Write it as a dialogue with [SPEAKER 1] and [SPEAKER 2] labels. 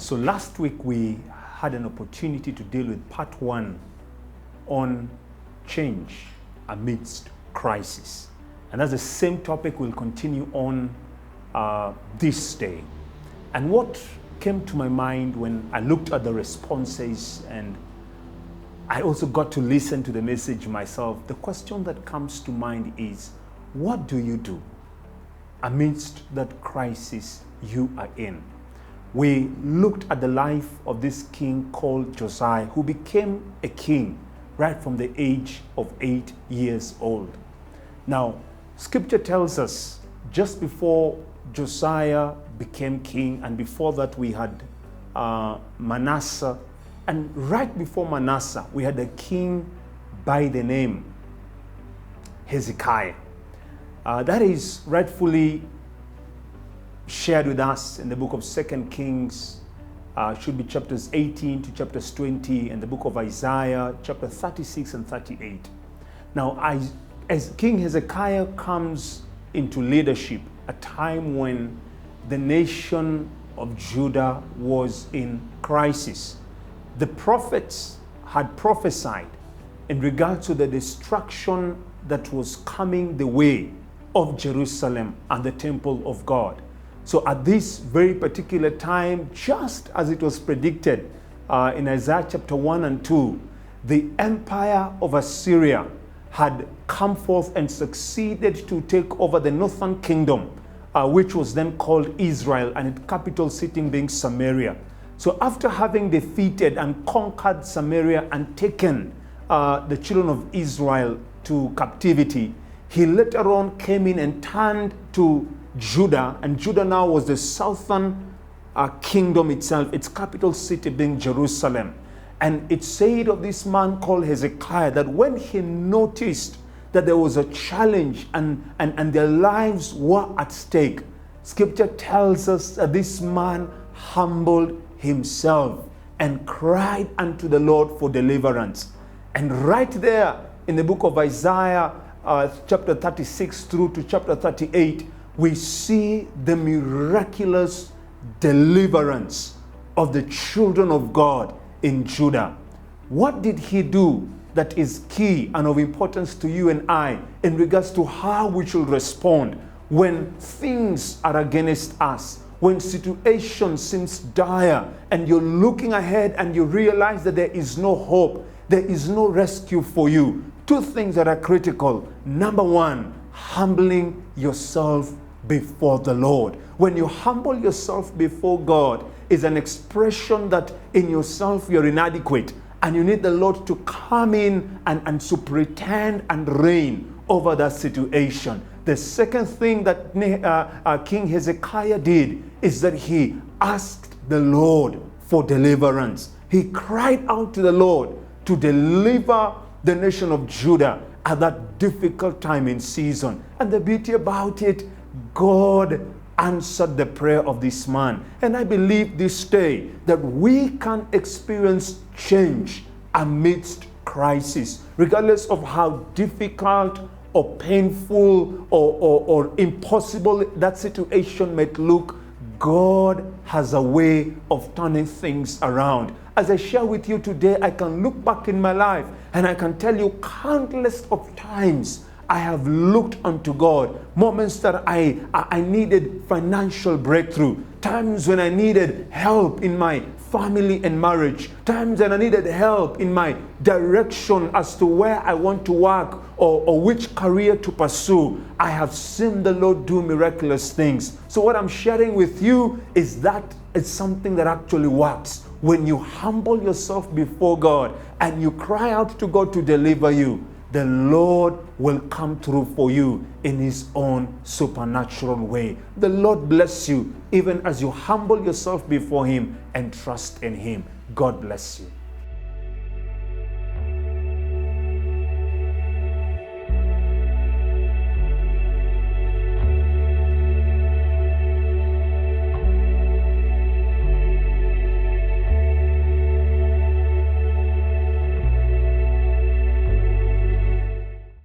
[SPEAKER 1] So last week we had an opportunity to deal with part 1 on change amidst crisis. And that's the same topic we'll continue on this day. And what came to my mind when I looked at the responses, and I also got to listen to the message myself, the question that comes to mind is, what do you do amidst that crisis you are in? We looked at the life of this king called Josiah, who became a king right from the age of 8 years old. Now, scripture tells us just before Josiah became king, and before that we had Manasseh, and right before Manasseh we had a king by the name Hezekiah. That is rightfully shared with us in the book of 2 Kings, should be chapters 18 to chapters 20, and the book of Isaiah, chapter 36 and 38. Now, as King Hezekiah comes into leadership, a time when the nation of Judah was in crisis, the prophets had prophesied in regard to the destruction that was coming the way of Jerusalem and the temple of God. So at this very particular time, just as it was predicted in Isaiah chapter 1 and 2, the empire of Assyria had come forth and succeeded to take over the northern kingdom, which was then called Israel, and its capital city being Samaria. So after having defeated and conquered Samaria and taken the children of Israel to captivity, he later on came in and turned to Judah, and Judah now was the southern kingdom itself, its capital city being Jerusalem. And it said of this man called Hezekiah that when he noticed that there was a challenge and their lives were at stake, scripture tells us that this man humbled himself and cried unto the Lord for deliverance. And right there in the book of Isaiah, chapter 36 through to chapter 38, we see the miraculous deliverance of the children of God in Judah. What did he do that is key and of importance to you and I in regards to how we should respond when things are against us, when situation seems dire and you're looking ahead and you realize that there is no hope, there is no rescue for you? Two things that are critical. Number one, humbling yourself before the Lord. When you humble yourself before God, is an expression that in yourself you're inadequate and you need the Lord to come in and superintend and reign over that situation. The second thing that King Hezekiah did is that he asked the Lord for deliverance. He cried out to the Lord to deliver the nation of Judah at that difficult time in season. And the beauty about it, God answered the prayer of this man. And I believe this day that we can experience change amidst crisis, regardless of how difficult or painful or impossible that situation might look. God has a way of turning things around. As I share with you today, I can look back in my life and I can tell you countless of times I have looked unto God. Moments that I needed financial breakthrough. Times when I needed help in my family and marriage. Times when I needed help in my direction as to where I want to work or which career to pursue. I have seen the Lord do miraculous things. So what I'm sharing with you is that it's something that actually works. When you humble yourself before God and you cry out to God to deliver you, the Lord will come through for you in His own supernatural way. The Lord bless you even as you humble yourself before Him and trust in Him. God bless you.